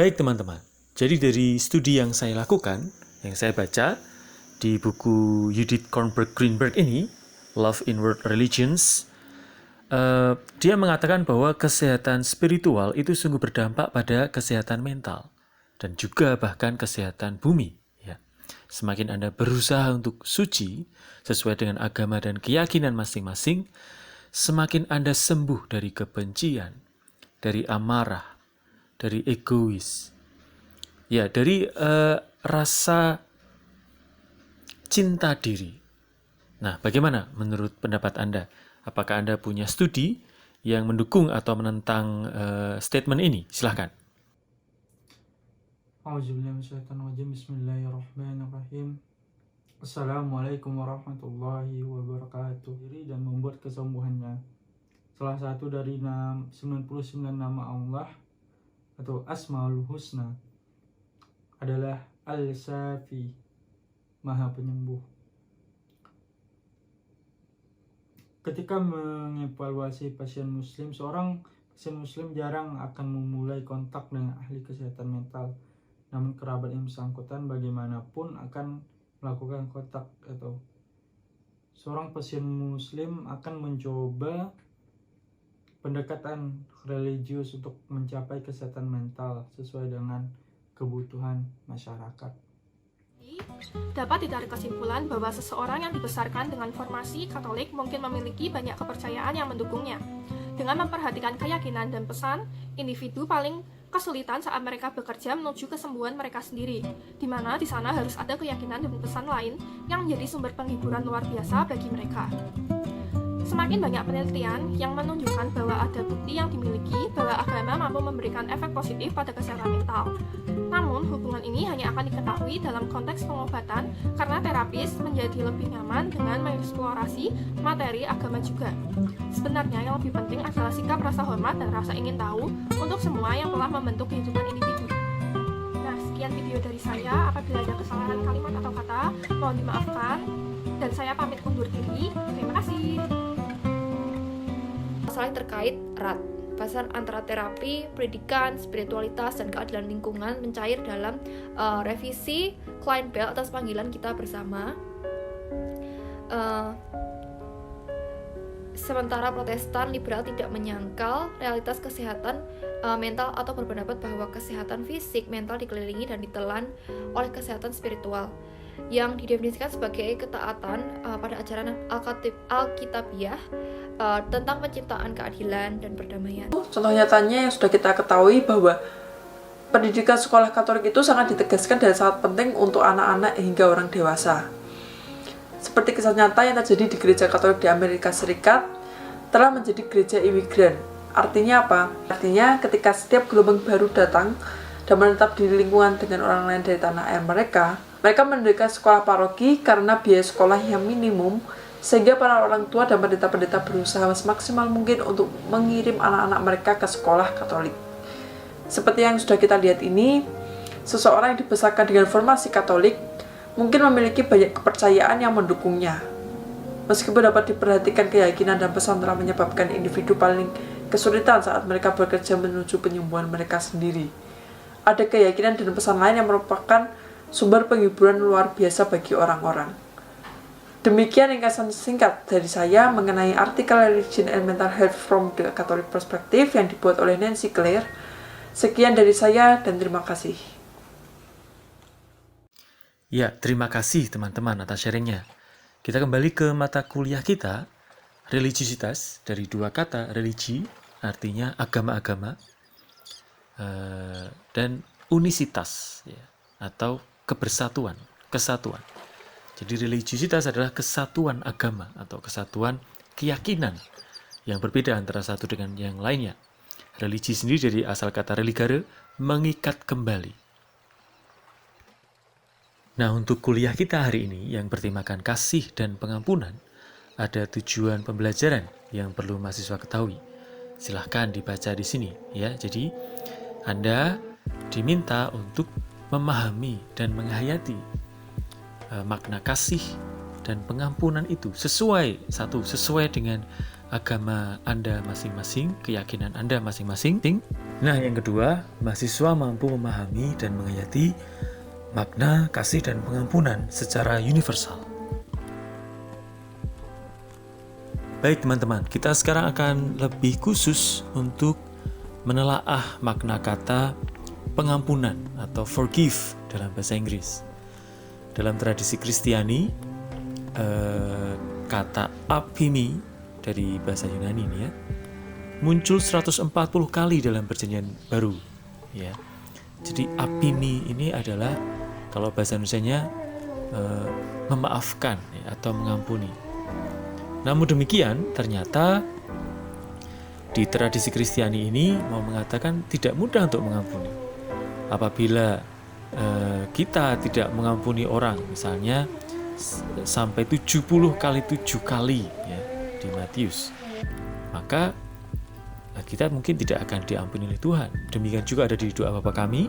Baik teman-teman, jadi dari studi yang saya lakukan, yang saya baca di buku Judith Kornberg Greenberg ini, Love in World Religions, dia mengatakan bahwa kesehatan spiritual itu sungguh berdampak pada kesehatan mental dan juga bahkan kesehatan bumi. Ya. Semakin Anda berusaha untuk suci sesuai dengan agama dan keyakinan masing-masing, semakin Anda sembuh dari kebencian, dari amarah, dari egois, ya dari rasa cinta diri. Nah, bagaimana menurut pendapat Anda? Apakah Anda punya studi yang mendukung atau menentang statement ini? Silahkan. Bismillahirrahmanirrahim. Assalamualaikum warahmatullahi wabarakatuh. Diri dan membuat kesembuhannya. Salah satu dari 99 nama Allah atau Asmaul Husna adalah Al-Safi, Maha Penyembuh. Ketika mengevaluasi pasien muslim, seorang pasien muslim jarang akan memulai kontak dengan ahli kesehatan mental. Namun kerabat yang bersangkutan bagaimanapun akan melakukan kontak atau seorang pasien muslim akan mencoba pendekatan religius untuk mencapai kesehatan mental sesuai dengan kebutuhan masyarakat. Dapat ditarik kesimpulan bahwa seseorang yang dibesarkan dengan formasi Katolik mungkin memiliki banyak kepercayaan yang mendukungnya. Dengan memperhatikan keyakinan dan pesan, individu paling kesulitan saat mereka bekerja menuju kesembuhan mereka sendiri, di mana di sana harus ada keyakinan dan pesan lain yang menjadi sumber penghiburan luar biasa bagi mereka. Semakin banyak penelitian yang menunjukkan bahwa ada bukti yang dimiliki bahwa agama mampu memberikan efek positif pada kesehatan mental. Namun, hubungan ini hanya akan diketahui dalam konteks pengobatan karena terapis menjadi lebih nyaman dengan mengeksplorasi materi agama juga. Sebenarnya yang lebih penting adalah sikap rasa hormat dan rasa ingin tahu untuk semua yang telah membentuk kehidupan individu. Nah, sekian video dari saya. Apabila ada kesalahan kalimat atau kata, mohon dimaafkan. Dan saya pamit undur diri. Terima kasih. Masalah terkait erat. Bahasan antara terapi, pendidikan, spiritualitas, dan keadilan lingkungan mencair dalam revisi Klein Bell atas panggilan kita bersama. Sementara Protestan liberal tidak menyangkal realitas kesehatan mental atau berpendapat bahwa kesehatan fisik, mental dikelilingi dan ditelan oleh kesehatan spiritual yang didefinisikan sebagai ketaatan pada ajaran Alkitabiah tentang penciptaan keadilan dan perdamaian. Contoh nyatanya yang sudah kita ketahui bahwa pendidikan sekolah Katolik itu sangat ditegaskan dan sangat penting untuk anak-anak hingga orang dewasa. Seperti kisah nyata yang terjadi di gereja Katolik di Amerika Serikat telah menjadi gereja imigran. Artinya apa? Artinya ketika setiap gelombang baru datang dan menetap di lingkungan dengan orang lain dari tanah air mereka mendirikan sekolah paroki karena biaya sekolah yang minimum, sehingga para orang tua dan pendeta-pendeta berusaha semaksimal mungkin untuk mengirim anak-anak mereka ke sekolah Katolik. Seperti yang sudah kita lihat ini, seseorang yang dibesarkan dengan formasi Katolik mungkin memiliki banyak kepercayaan yang mendukungnya. Meskipun dapat diperhatikan keyakinan dan pesan telah menyebabkan individu paling kesulitan saat mereka bekerja menuju penyembuhan mereka sendiri. Ada keyakinan dan pesan lain yang merupakan sumber penghiburan luar biasa bagi orang-orang. Demikian ringkasan singkat dari saya mengenai artikel Religion and Mental Health from the Catholic Perspective yang dibuat oleh Nancy Claire. Sekian dari saya dan terima kasih. Ya, terima kasih teman-teman atas sharingnya. Kita kembali ke mata kuliah kita, religiositas, dari dua kata, religi, artinya agama-agama, dan unisitas, ya, atau kebersatuan, kesatuan. Jadi religiositas adalah kesatuan agama atau kesatuan keyakinan yang berbeda antara satu dengan yang lainnya. Religi sendiri dari asal kata religare, mengikat kembali. Nah, untuk kuliah kita hari ini yang bertemakan kasih dan pengampunan, ada tujuan pembelajaran yang perlu mahasiswa ketahui. Silahkan dibaca di sini, ya. Jadi, Anda diminta untuk memahami dan menghayati makna kasih dan pengampunan itu sesuai dengan agama Anda masing-masing, keyakinan Anda masing-masing, Nah, yang kedua, mahasiswa mampu memahami dan menghayati makna kasih dan pengampunan secara universal. Baik teman-teman, kita sekarang akan lebih khusus untuk menelaah makna kata pengampunan atau forgive dalam bahasa Inggris. Dalam tradisi Kristiani, kata apimi dari bahasa Yunani ini ya, muncul 140 kali dalam Perjanjian Baru ya. Jadi apimi ini adalah kalau bahasa Indonesianya memaafkan ya, atau mengampuni. Namun demikian ternyata di tradisi Kristiani ini mau mengatakan tidak mudah untuk mengampuni. Apabila kita tidak mengampuni orang, misalnya sampai 70 kali 7 kali ya di Matius, maka kita mungkin tidak akan diampuni oleh Tuhan. Demikian juga ada di doa Bapa kami,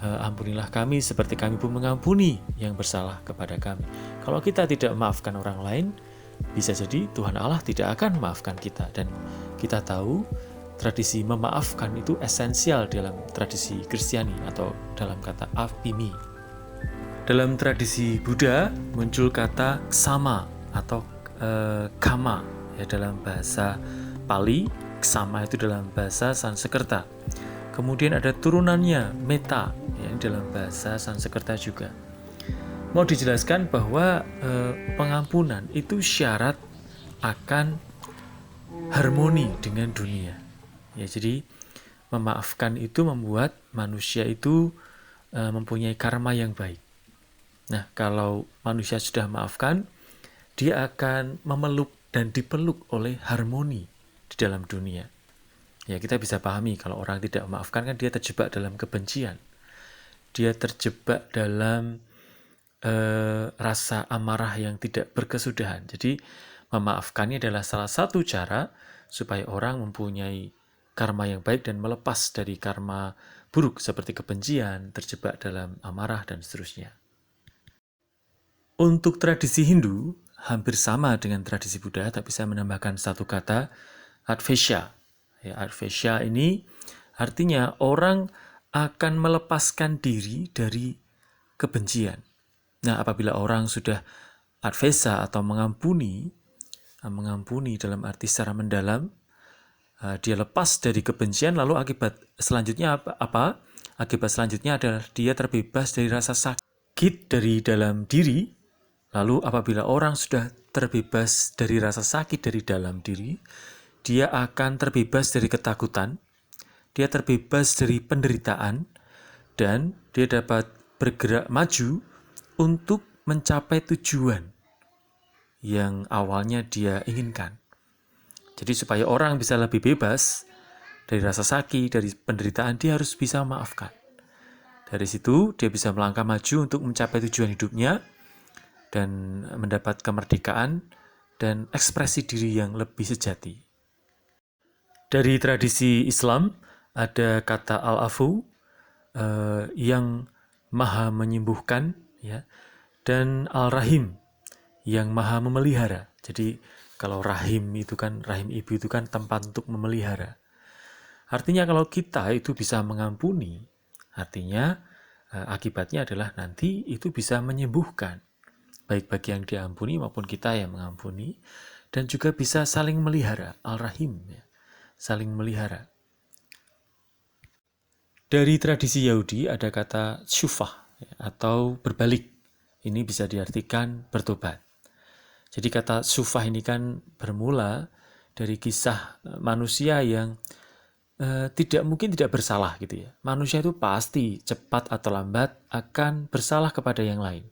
ampunilah kami seperti kami pun mengampuni yang bersalah kepada kami. Kalau kita tidak memaafkan orang lain, bisa jadi Tuhan Allah tidak akan memaafkan kita. Dan kita tahu tradisi memaafkan itu esensial dalam tradisi Kristiani atau dalam kata apimi. Dalam tradisi Buddha muncul kata ksama atau kama ya dalam bahasa Pali, ksama itu dalam bahasa Sanskerta. Kemudian ada turunannya metta ya dalam bahasa Sanskerta juga. Mau dijelaskan bahwa pengampunan itu syarat akan harmoni dengan dunia. Ya, jadi memaafkan itu membuat manusia itu mempunyai karma yang baik. Nah, kalau manusia sudah maafkan, dia akan memeluk dan dipeluk oleh harmoni di dalam dunia. Ya, kita bisa pahami kalau orang tidak memaafkan kan dia terjebak dalam kebencian. Dia terjebak dalam rasa amarah yang tidak berkesudahan. Jadi memaafkannya adalah salah satu cara supaya orang mempunyai karma yang baik dan melepas dari karma buruk seperti kebencian, terjebak dalam amarah dan seterusnya. Untuk tradisi Hindu hampir sama dengan tradisi Buddha, tapi saya menambahkan satu kata, advesha. Ya, advesha ini artinya orang akan melepaskan diri dari kebencian. Nah, apabila orang sudah advesa atau mengampuni dalam arti secara mendalam, dia lepas dari kebencian, lalu akibat selanjutnya apa? Akibat selanjutnya adalah dia terbebas dari rasa sakit dari dalam diri. Lalu apabila orang sudah terbebas dari rasa sakit dari dalam diri, dia akan terbebas dari ketakutan, dia terbebas dari penderitaan, dan dia dapat bergerak maju untuk mencapai tujuan yang awalnya dia inginkan. Jadi supaya orang bisa lebih bebas dari rasa sakit, dari penderitaan, dia harus bisa memaafkan. Dari situ dia bisa melangkah maju untuk mencapai tujuan hidupnya dan mendapat kemerdekaan dan ekspresi diri yang lebih sejati. Dari tradisi Islam ada kata al-afu yang maha menyembuhkan ya, dan al-rahim yang maha memelihara. Jadi kalau rahim itu kan, rahim ibu itu kan tempat untuk memelihara. Artinya kalau kita itu bisa mengampuni, artinya akibatnya adalah nanti itu bisa menyembuhkan. Baik bagi yang diampuni maupun kita yang mengampuni. Dan juga bisa saling melihara, al-rahim ya, saling melihara. Dari tradisi Yahudi ada kata syufah atau berbalik. Ini bisa diartikan bertobat. Jadi kata syufah ini kan bermula dari kisah manusia yang mungkin tidak bersalah gitu ya. Manusia itu pasti cepat atau lambat akan bersalah kepada yang lain.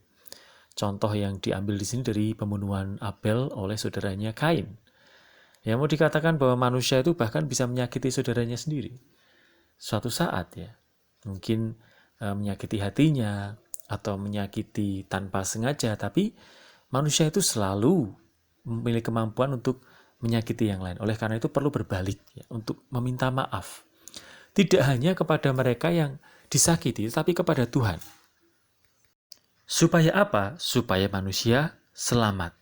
Contoh yang diambil di sini dari pembunuhan Abel oleh saudaranya Kain. Ya, mau dikatakan bahwa manusia itu bahkan bisa menyakiti saudaranya sendiri. Suatu saat ya, mungkin menyakiti hatinya atau menyakiti tanpa sengaja, tapi manusia itu selalu memiliki kemampuan untuk menyakiti yang lain. Oleh karena itu perlu berbalik ya, untuk meminta maaf. Tidak hanya kepada mereka yang disakiti, tapi kepada Tuhan. Supaya apa? Supaya manusia selamat.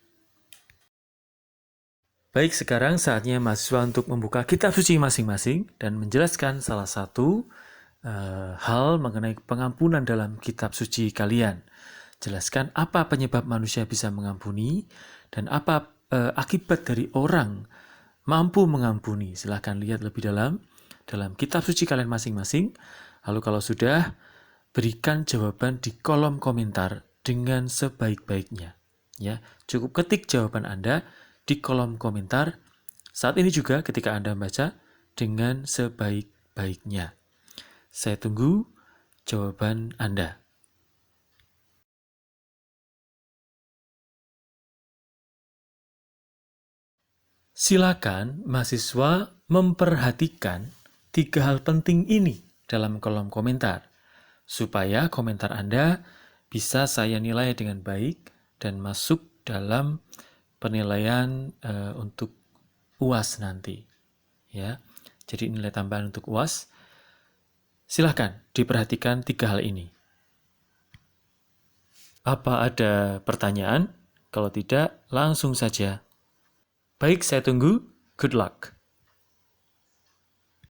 Baik, sekarang saatnya mahasiswa untuk membuka kitab suci masing-masing dan menjelaskan salah satu hal mengenai pengampunan dalam kitab suci kalian. Jelaskan apa penyebab manusia bisa mengampuni dan apa akibat dari orang mampu mengampuni. Silahkan lihat lebih dalam kitab suci kalian masing-masing. Lalu kalau sudah, berikan jawaban di kolom komentar dengan sebaik-baiknya. Ya, cukup ketik jawaban Anda di kolom komentar. Saat ini juga ketika Anda membaca dengan sebaik-baiknya. Saya tunggu jawaban Anda. Silakan mahasiswa memperhatikan 3 hal penting ini dalam kolom komentar, supaya komentar Anda bisa saya nilai dengan baik dan masuk dalam penilaian untuk UAS nanti. Ya, jadi nilai tambahan untuk UAS. Silahkan diperhatikan 3 hal ini. Apa ada pertanyaan? Kalau tidak, langsung saja. Baik, saya tunggu. Good luck.